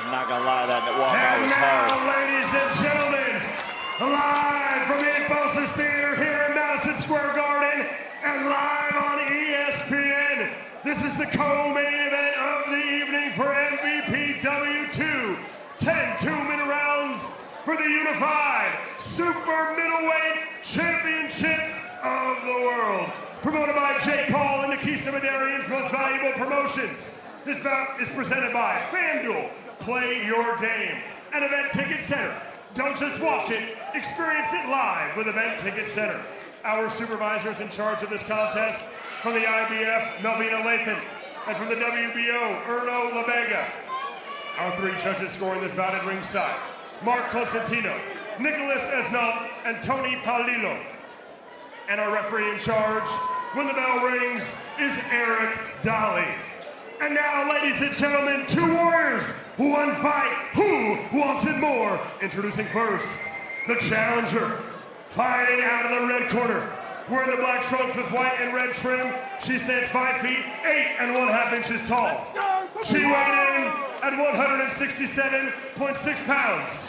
I'm not gonna lie, that walkout was hard. And now, ladies and gentlemen, live from the Infosys Theater here in Madison Square Garden and live on ESPN, this is the co-main event of the evening for MVP W2. 10 two-minute rounds for the unified super middleweight championships of the world. Promoted by Jake Paul and Nikisa Madarian's Most Valuable Promotions. This bout is presented by FanDuel. Play your game. And Event Ticket Center. Don't just watch it, experience it live with Event Ticket Center. Our supervisors in charge of this contest, from the IBF, Melvina Lathan, and from the WBO, Erno LaVega. Our three judges scoring this bout at ringside: Mark Constantino, Nicholas Esnault, and Tony Palillo. And our referee in charge, when the bell rings, is Eric Dolly. And now, ladies and gentlemen, two warriors, one fight, who wants it more? Introducing first, the challenger, fighting out of the red corner. Wearing the black trunks with white and red trim, she stands 5 feet, 8 1/2 inches tall. She weighed in at 167.6 pounds.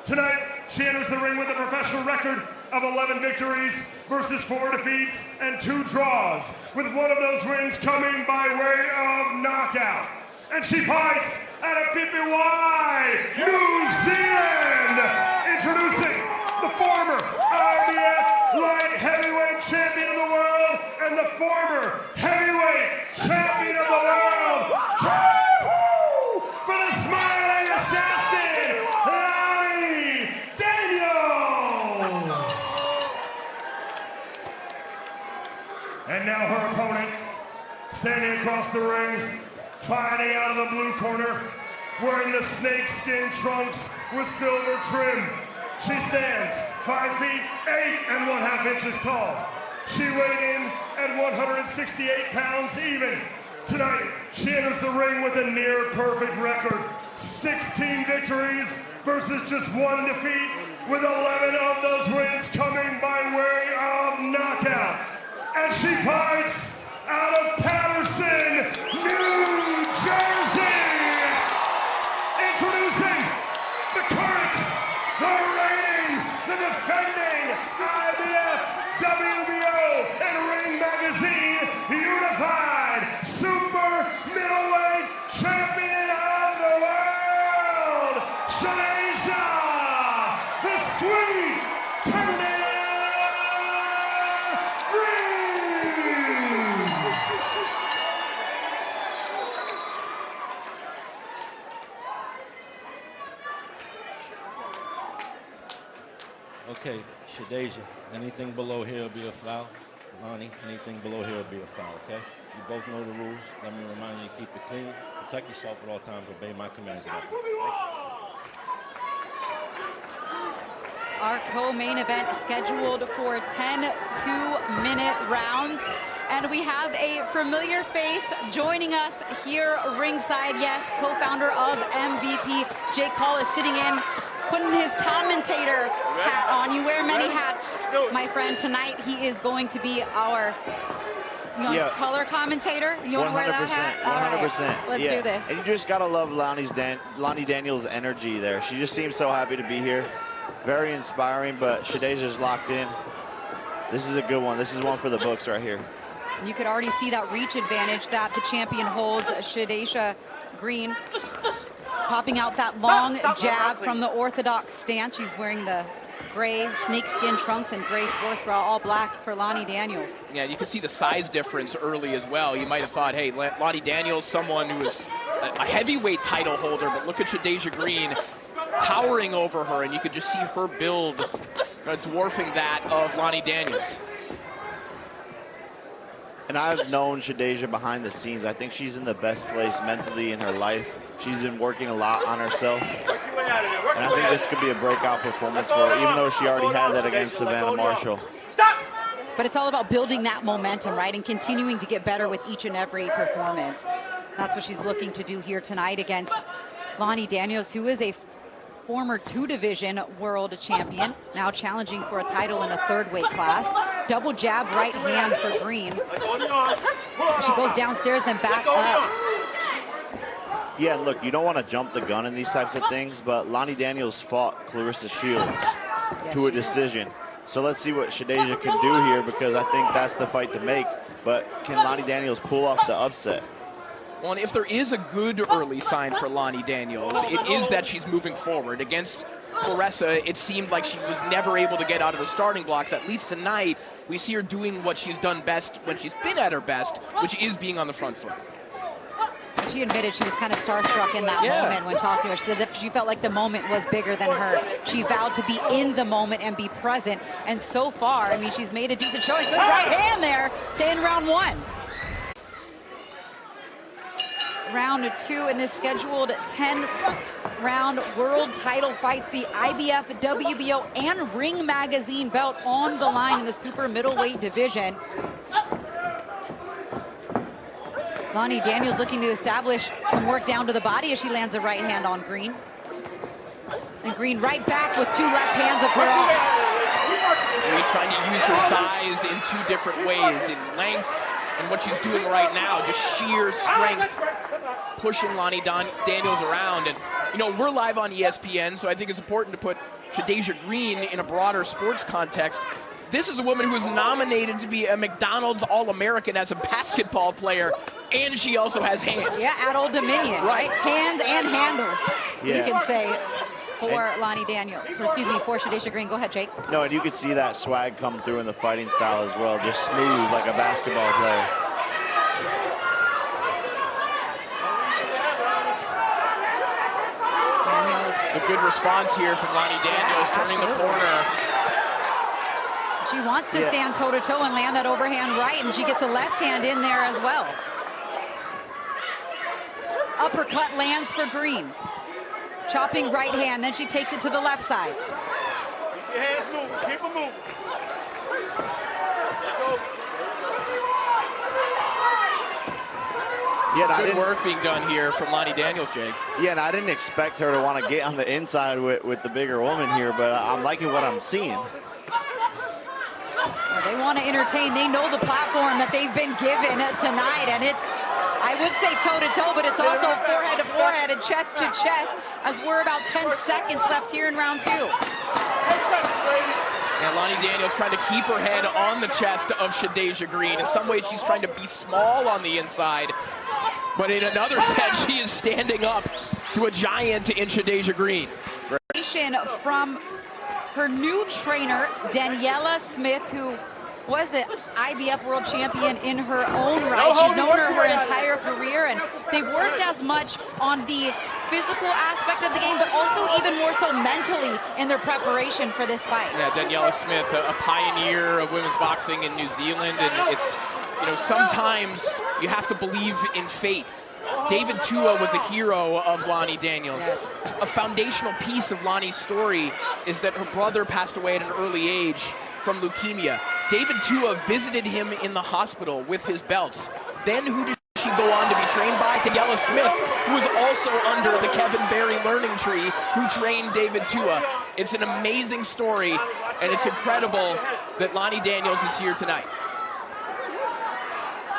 Tonight, she enters the ring with a professional record of 11 victories versus 4 defeats and 2 draws, with one of those wins coming by way of knockout. And she fights out of PPY, New Zealand. Introducing the former IBF light heavyweight champion of the world and the former heavyweight champion of the world. For the smiling assassin, and now her opponent, standing across the ring, fighting out of the blue corner, wearing the snakeskin trunks with silver trim. She stands 5 feet, 8 1/2 inches tall. She weighed in at 168 pounds even. Tonight, she enters the ring with a near perfect record. 16 victories versus just 1 defeat, with 11 of those wins coming by way of knockout. And she fights out of Patterson, New Jersey. Introducing the current, the reigning, the defending IBF, WBO, and Ring Magazine Unified Super Middleweight Champion of the World, Shanasia, the Sweet Terminator. Okay, Shadeja, anything below here will be a foul. Lonnie, anything below here will be a foul, okay? You both know the rules. Let me remind you to keep it clean. Protect yourself at all times. Obey my commands. Our co-main event is scheduled for 10 two-minute rounds. And we have a familiar face joining us here ringside. Yes, co-founder of MVP, Jake Paul, is sitting in, putting his commentator hat on. You wear many hats, my friend. Tonight, he is going to be our color commentator. You want to wear that hat? 100%. Let's do this. And you just got to love Lonnie Daniels' energy there. She just seems so happy to be here. Very inspiring, but Shadeja's locked in. This is a good one. This is one for the books right here. And you could already see that reach advantage that the champion holds, Shadeja Green. Popping out that long jab from the orthodox stance. She's wearing the gray snakeskin trunks and gray sports bra, all black for Lonnie Daniels. Yeah, you can see the size difference early as well. You might have thought, hey, Lonnie Daniels, someone who is a heavyweight title holder, but look at Shadeja Green towering over her, and you could just see her build dwarfing that of Lonnie Daniels. And I've known Shadeja behind the scenes. I think she's in the best place mentally in her life. She's been working a lot on herself. And I think this could be a breakout performance for her, even though she already had that against Savannah Marshall. But it's all about building that momentum, right? And continuing to get better with each and every performance. That's what she's looking to do here tonight against Lonnie Daniels, who is a former 2-division world champion, now challenging for a title in a 3rd weight class. Double jab, right hand for Green. She goes downstairs, then back up. Yeah, look, you don't want to jump the gun in these types of things, but Lonnie Daniels fought Clarissa Shields to a decision. So let's see what Shadasia can do here, because I think that's the fight to make. But can Lonnie Daniels pull off the upset? Well, and if there is a good early sign for Lonnie Daniels, it is that she's moving forward. Against Clarissa, it seemed like she was never able to get out of the starting blocks. At least tonight, we see her doing what she's done best when she's been at her best, which is being on the front foot. She admitted she was kind of starstruck in that moment when talking to her. She said that she felt like the moment was bigger than her. She vowed to be in the moment and be present. And so far, I mean, she's made a decent showing. Good right hand there to end round 1. Round 2 in this scheduled 10-round world title fight. The IBF, WBO, and Ring Magazine belt on the line in the super middleweight division. Lonnie Daniels looking to establish some work down to the body as she lands a right hand on Green. And Green right back with 2 left hands of her own. Green trying to use her size in 2 different ways, in length and what she's doing right now, just sheer strength, pushing Lonnie Daniels around. And, you know, we're live on ESPN, so I think it's important to put Shadasia Green in a broader sports context. This is a woman who was nominated to be a McDonald's All-American as a basketball player, and she also has hands. Yeah, at Old Dominion, right? Hands and handles, you can say, for Lonnie Daniels. Or excuse me, for Shadasia Green. Go ahead, Jake. No, and you could see that swag come through in the fighting style as well. Just smooth like a basketball player. A good response here from Lonnie Daniels, turning the corner. She wants to stand toe-to-toe and land that overhand right, and she gets a left hand in there as well. Uppercut lands for Green. Chopping right hand, then she takes it to the left side. Keep your hands moving, keep them moving. Yeah, good work being done here from Lonnie Daniels, Jake. Yeah, and I didn't expect her to want to get on the inside with the bigger woman here, but I'm liking what I'm seeing. Well, they want to entertain. They know the platform that they've been given tonight, and it's, I would say toe-to-toe, but it's also forehead to forehead and chest to chest, as we're about 10 seconds left here in round 2. And Lonnie Daniels trying to keep her head on the chest of Shadasia Green. In some ways, she's trying to be small on the inside, but in another sense, she is standing up to a giant in Shadasia Green. From her new trainer, Daniela Smith, who was the IBF world champion in her own right. She's known her entire career, and they've worked as much on the physical aspect of the game, but also even more so mentally in their preparation for this fight. Yeah, Daniela Smith, a pioneer of women's boxing in New Zealand, and it's, you know, sometimes you have to believe in fate. David Tua was a hero of Lonnie Daniels. A foundational piece of Lonnie's story is that her brother passed away at an early age from leukemia. David Tua visited him in the hospital with his belts. Then who did she go on to be trained by? Daniela Smith, who was also under the Kevin Barry learning tree, who trained David Tua. It's an amazing story, and it's incredible that Lonnie Daniels is here tonight.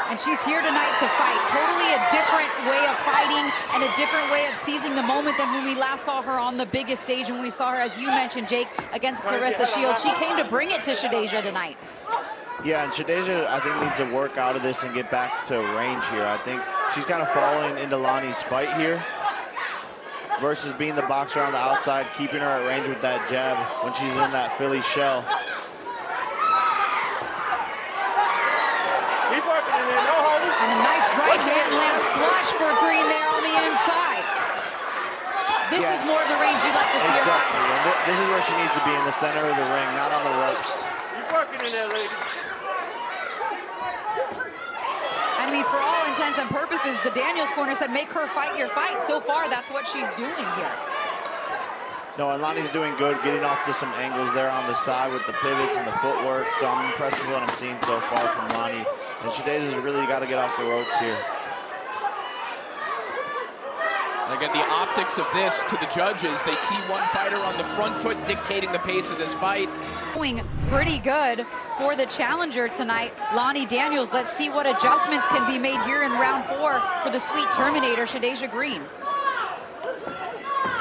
And she's here tonight to fight. Totally a different way of fighting and a different way of seizing the moment than when we last saw her on the biggest stage, when we saw her, as you mentioned, Jake, against Clarissa Shields. She came to bring it to Shadasia tonight. Yeah, and Shadasia, I think, needs to work out of this and get back to range here. I think she's kind of falling into Lonnie's fight here versus being the boxer on the outside, keeping her at range with that jab when she's in that Philly shell. And a nice right hand lands flush for Green there on the inside. This is more of the range you'd like to see her fight. And this is where she needs to be, in the center of the ring, not on the ropes. Keep working in there, lady. And I mean, for all intents and purposes, the Daniels corner said, make her fight your fight. So far, that's what she's doing here. No, and Lonnie's doing good, getting off to some angles there on the side with the pivots and the footwork. So I'm impressed with what I'm seeing so far from Lonnie. And Shadasia's really got to get off the ropes here. Again, the optics of this to the judges, they see one fighter on the front foot dictating the pace of this fight. Doing pretty good for the challenger tonight, Lonnie Daniels. Let's see what adjustments can be made here in round 4 for the sweet Terminator, Shadasia Green.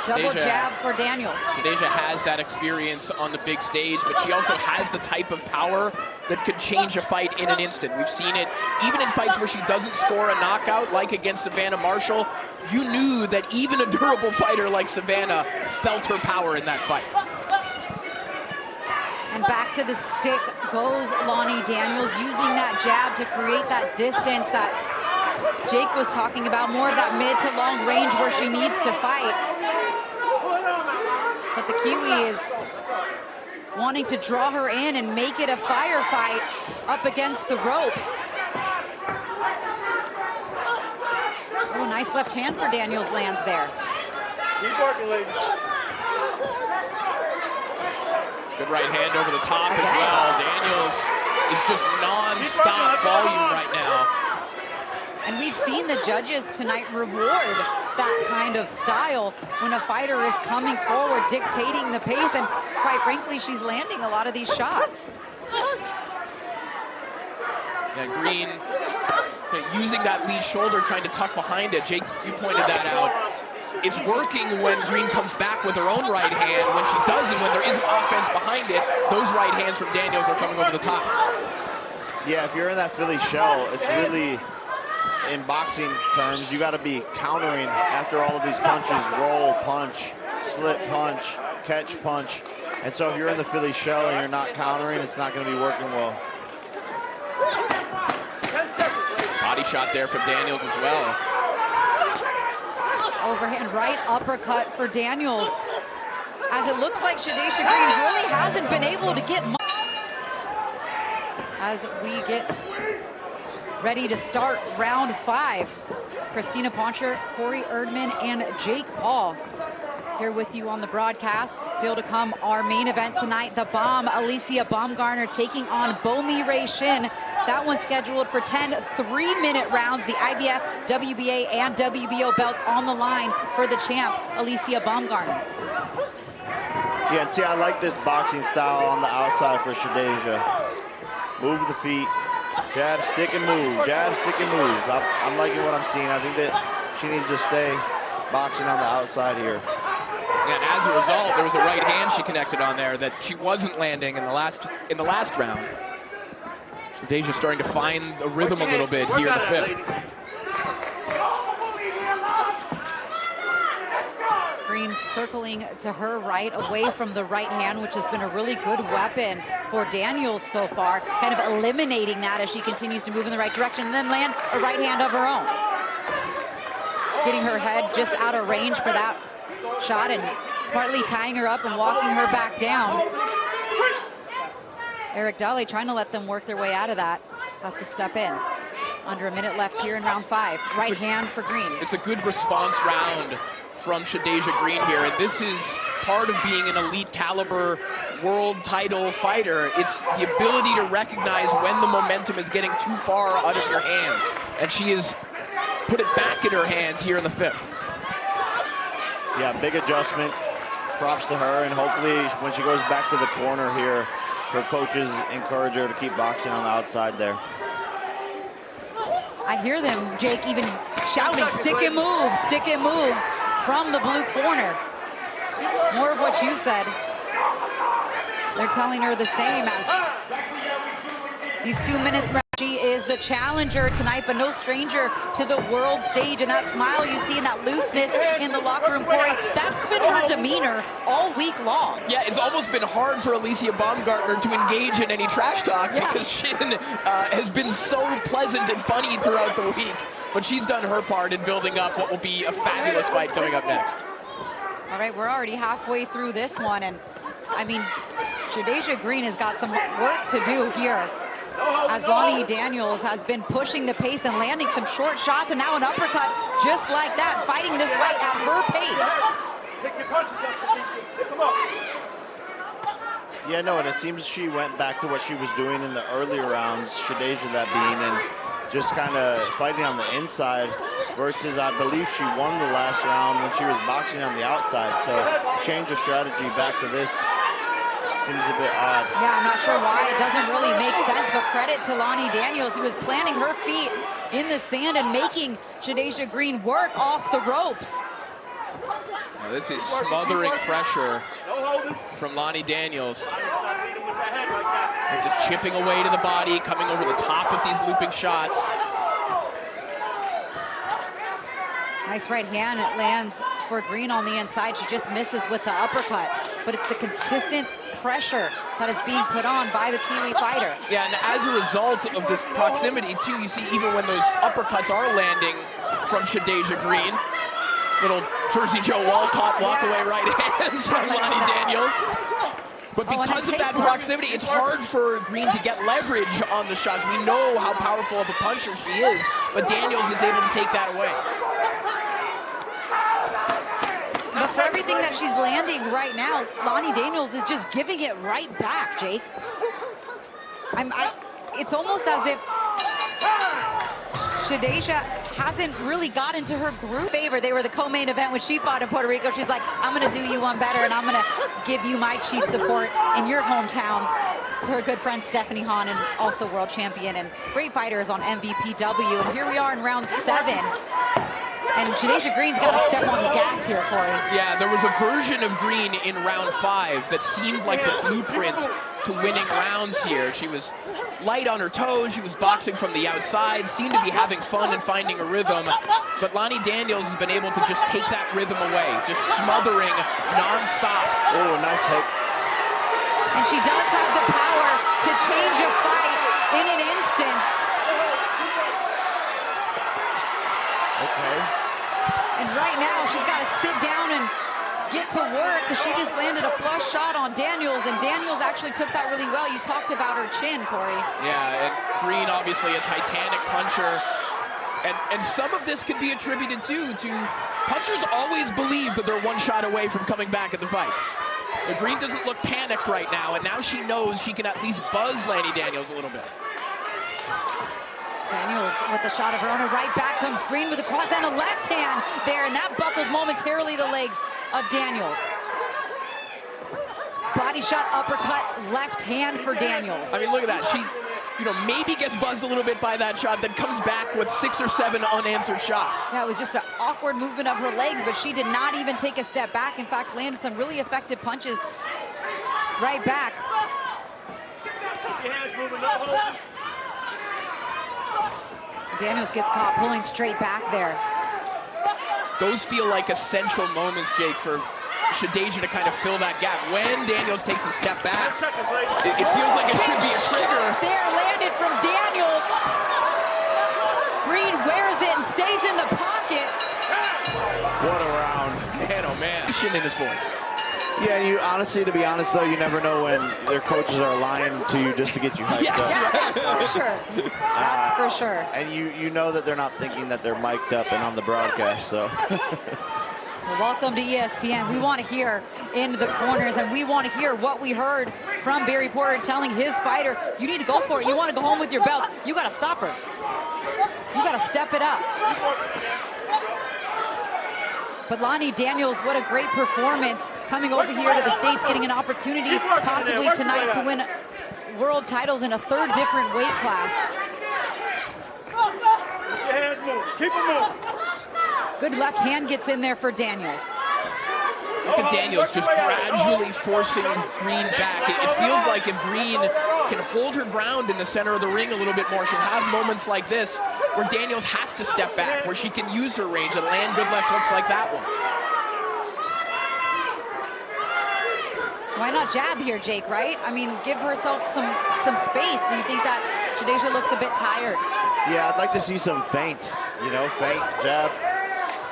Double jab for Daniels. Shadasia has that experience on the big stage, but she also has the type of power that could change a fight in an instant. We've seen it even in fights where she doesn't score a knockout, like against Savannah Marshall. You knew that even a durable fighter like Savannah felt her power in that fight. And back to the stick goes Lonnie Daniels, using that jab to create that distance that Jake was talking about, more of that mid to long range where she needs to fight. But the Kiwi is wanting to draw her in and make it a firefight up against the ropes. Oh, nice left hand for Daniels lands there. Keep working, ladies. Good right hand over the top as well. Daniels is just non-stop volume right now. And we've seen the judges tonight reward that kind of style when a fighter is coming forward, dictating the pace, and quite frankly, she's landing a lot of these shots. Yeah, Green using that lead shoulder, trying to tuck behind it. Jake, you pointed that out. It's working when Green comes back with her own right hand. When she doesn't, when there isn't offense behind it, those right hands from Daniels are coming over the top. Yeah, if you're in that Philly shell, it's really, in boxing terms, you got to be countering after all of these punches. Roll, punch, slip, punch, catch, punch. And so if you're in the Philly shell and you're not countering, it's not going to be working well. Body shot there from Daniels as well. Overhand right uppercut for Daniels. As it looks like Shadasia Green really hasn't been able to get much. As we get ready to start round 5. Christina Poncher, Corey Erdman, and Jake Paul here with you on the broadcast. Still to come, our main event tonight, the Bomb, Alicia Baumgardner taking on Bomi Ray Shin. That one's scheduled for 10 3-minute rounds. The IBF, WBA, and WBO belts on the line for the champ, Alicia Baumgardner. Yeah, and see, I like this boxing style on the outside for Shadasia. Move the feet, jab, stick, and move. Jab, stick, and move. I'm liking what I'm seeing. I think that she needs to stay boxing on the outside here. And as a result, there was a right hand she connected on there that she wasn't landing in the last round. Shadasia starting to find a rhythm a little bit here in the 5th. Green circling to her right, away from the right hand, which has been a really good weapon for Daniels so far, kind of eliminating that as she continues to move in the right direction, and then land a right hand of her own. Getting her head just out of range for that shot and smartly tying her up and walking her back down. Eric Dahle trying to let them work their way out of that. Has to step in. Under a minute left here in round 5. Right hand for Green. It's a good response round from Shadasia Green here, and this is part of being an elite caliber world title fighter. It's the ability to recognize when the momentum is getting too far out of your hands, and she has put it back in her hands here in the 5th. Yeah, big adjustment. Props to her, and hopefully when she goes back to the corner here, her coaches encourage her to keep boxing on the outside there. I hear them, Jake, even shouting, stick and move from the blue corner. More of what you said. They're telling her the same as these 2-minute rounds. She is the challenger tonight, but no stranger to the world stage. And that smile you see and that looseness in the locker room, Corey, that's been her demeanor all week long. Yeah, it's almost been hard for Alicia Baumgardner to engage in any trash talk because Shin has been so pleasant and funny throughout the week. But she's done her part in building up what will be a fabulous fight coming up next. All right, we're already halfway through this one. And, I mean, Shadasia Green has got some work to do here, as Lonnie Daniels has been pushing the pace and landing some short shots, and now an uppercut just like that, fighting this fight at her pace. Pick your punches up, Shadasia. Pick them up. Yeah, no, and it seems she went back to what she was doing in the earlier rounds, Shadasia that being, and just kind of fighting on the inside versus I believe she won the last round when she was boxing on the outside. So change of strategy back to this seems a bit odd. Yeah, I'm not sure why. It doesn't really make sense, but credit to Lonnie Daniels, who was planting her feet in the sand and making Shadasia Green work off the ropes. Now this is smothering pressure from Lonnie Daniels. And just chipping away to the body, coming over the top of these looping shots. Nice right hand. It lands for Green on the inside. She just misses with the uppercut. But it's the consistent pressure that is being put on by the Kiwi fighter. Yeah, and as a result of this proximity, too, you see even when those uppercuts are landing from Shadeja Green, little Jersey Joe Walcott walk-away right hands from Lonnie Daniels. But because of that proximity, it's hard for Green to get leverage on the shots. We know how powerful of a puncher she is, but Daniels is able to take that away. But for everything that she's landing right now, Lonnie Daniels is just giving it right back, Jake. It's almost as if Shadeja hasn't really got into her group favor. They were the co-main event when she fought in Puerto Rico. She's like, I'm gonna do you one better, and I'm gonna give you my chief support in your hometown, to her good friend Stephanie Hahn, and also world champion and great fighters on MVPW. And here we are in round 7. And Shadeja Green's got to step on the gas here, Corey. Yeah, there was a version of Green in round 5 that seemed like the blueprint to winning rounds here. She was light on her toes, she was boxing from the outside, seemed to be having fun and finding a rhythm. But Lonnie Daniels has been able to just take that rhythm away, just smothering nonstop. Oh, nice hook. And she does have the power to change a fight in an instant. Okay. And right now, she's got to sit down and get to work, because she just landed a flush shot on Daniels, and Daniels actually took that really well. You talked about her chin, Corey. Yeah, and Green, obviously a titanic puncher. And some of this could be attributed, too, to punchers always believe that they're one shot away from coming back in the fight. But Green doesn't look panicked right now, and now she knows she can at least buzz Lonnie Daniels a little bit. Daniels with a shot of her own. Right back comes Green with a cross and a left hand there, and that buckles momentarily the legs of Daniels. Body shot, uppercut, left hand for Daniels. I mean, look at that. She, maybe gets buzzed a little bit by that shot, then comes back with 6 or 7 unanswered shots. Yeah, it was just an awkward movement of her legs, but she did not even take a step back. In fact, landed some really effective punches right back. Daniels gets caught pulling straight back there. Those feel like essential moments, Jake, for Shadeja to kind of fill that gap. When Daniels takes a step back, it feels like it should be a trigger. There, landed from Daniels. Green wears it and stays in the pocket. What a round. Man, oh man. In his voice. Yeah, to be honest, though, you never know when their coaches are lying to you just to get you hyped up. Yeah, that's for sure. That's for sure. And you know that they're not thinking that they're mic'd up and on the broadcast, so. Well, welcome to ESPN. We want to hear in the corners, and we want to hear what we heard from Barry Porter telling his fighter, you need to go for it. You want to go home with your belt. You got to stop her. You got to step it up. But Lonnie Daniels, what a great performance coming over here to the States, getting an opportunity possibly tonight to win world titles in a 3rd different weight class. Keep your hands moving. Keep them moving. Good left hand gets in there for Daniels. Look at Daniels just gradually forcing Green back. It feels like if Green can hold her ground in the center of the ring a little bit more, she'll have moments like this where Daniels has to step back, where she can use her range and land good left hooks like that one. Why not jab here, Jake, right? I mean, give herself some space. Do you think that Shadeja looks a bit tired? Yeah, I'd like to see some feints, feint, jab,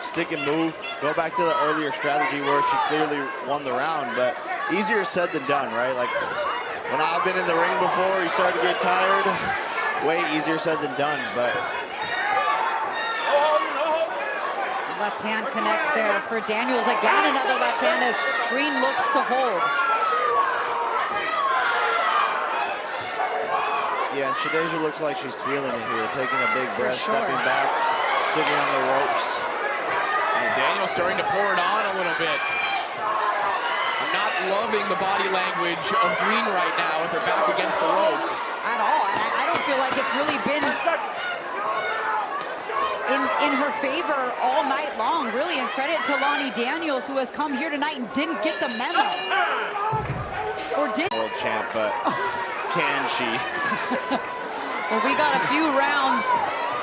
stick and move. Go back to the earlier strategy where she clearly won the round, but easier said than done, right? Like, when I've been in the ring before, you start to get tired. Way easier said than done, but. Left hand connects there for Daniels. Again, another left hand as Green looks to hold. Yeah, and Shadeja looks like she's feeling it here, taking a big breath, sure. stepping back, sitting on the ropes. And Daniels starting to pour it on a little bit. I'm not loving the body language of Green right now with her back against the ropes. At all. I don't feel like it's really been in her favor all night long, really, and credit to Lonnie Daniels, who has come here tonight and didn't get the memo. Or did World champ, but can she? Well, we got a few rounds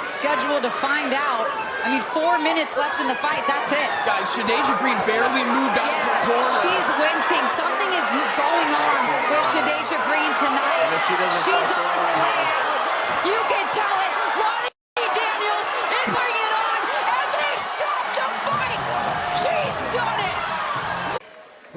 scheduled to find out. I mean, 4 minutes left in the fight, that's it. Guys, Shadeja Green barely moved out of her corner. She's wincing. Something is going on with Shadeja Green tonight. And if she doesn't She's stop on her way out. You can tell it. Lonnie Daniels is bringing it on, and they stopped the fight. She's done it.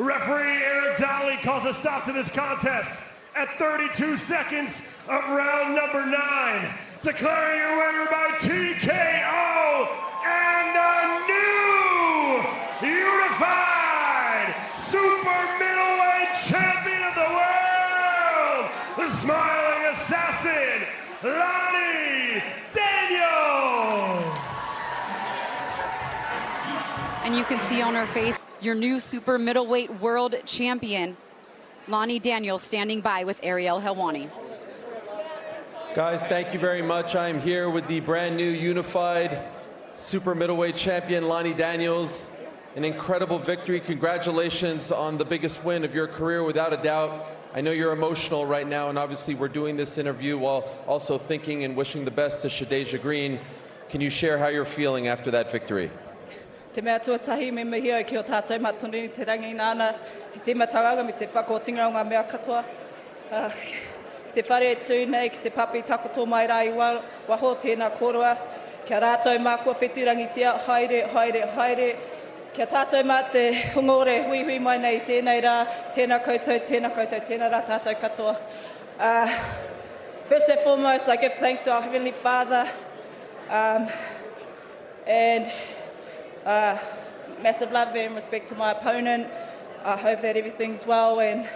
Referee Aaron Dowley calls a stop to this contest at 32 seconds of round number 9. Declaring your winner by TKO and the new unified super middleweight champion of the world, the smiling assassin, Lonnie Daniels. And you can see on her face your new super middleweight world champion, Lonnie Daniels, standing by with Ariel Helwani. Guys, thank you very much. I'm here with the brand new unified super middleweight champion, Lonnie Daniels. An incredible victory. Congratulations on the biggest win of your career, without a doubt. I know you're emotional right now, and obviously we're doing this interview while also thinking and wishing the best to Shadeja Green. Can you share how you're feeling after that victory? Te mea tuatahi me mehia ki o tātou matone te rangi nāna, te tīmatanga me te whakotinga o ngā mea katoa. Ki te whare tū nei, ki te papi takoto mai rai waho tēnā koroa. Kia rātou mā kua whetūrangitia, haere, haere, haere. Kia tātou mā te hungore hui hui mai nei, tēnei rā, tēnā koutou, tēnā rā tātou katoa. First and foremost, I give thanks to our Heavenly Father. And massive love and respect to my opponent. I hope that everything's well, and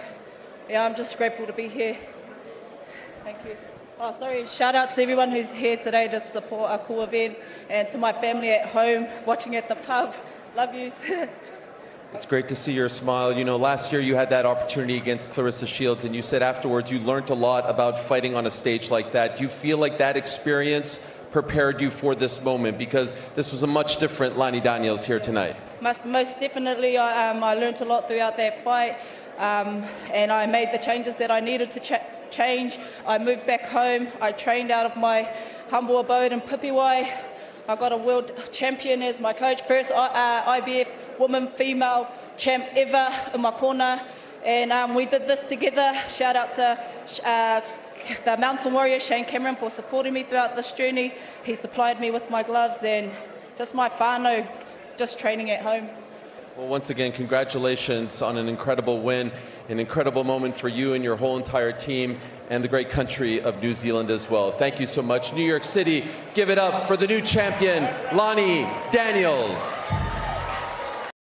yeah, I'm just grateful to be here. Thank you. Oh, sorry, shout out to everyone who's here today to support our cool event, and to my family at home watching at the pub. Love you. It's great to see your smile. You know, last year you had that opportunity against Clarissa Shields, and you said afterwards you learned a lot about fighting on a stage like that. Do you feel like that experience prepared you for this moment, because this was a much different Lonnie Daniels here tonight? Most definitely, I learned a lot throughout that fight, and I made the changes that I needed to change. I moved back home. I trained out of my humble abode in Pipiwai. I got a world champion as my coach, first IBF woman female champ ever in my corner, and we did this together. Shout out to the mountain warrior Shane Cameron for supporting me throughout this journey. He supplied me with my gloves, and just my whānau just training at home. Well, once again, congratulations on an incredible win, an incredible moment for you and your whole entire team, and the great country of New Zealand as well. Thank you so much. New York City, give it up for the new champion, Lonnie Daniels.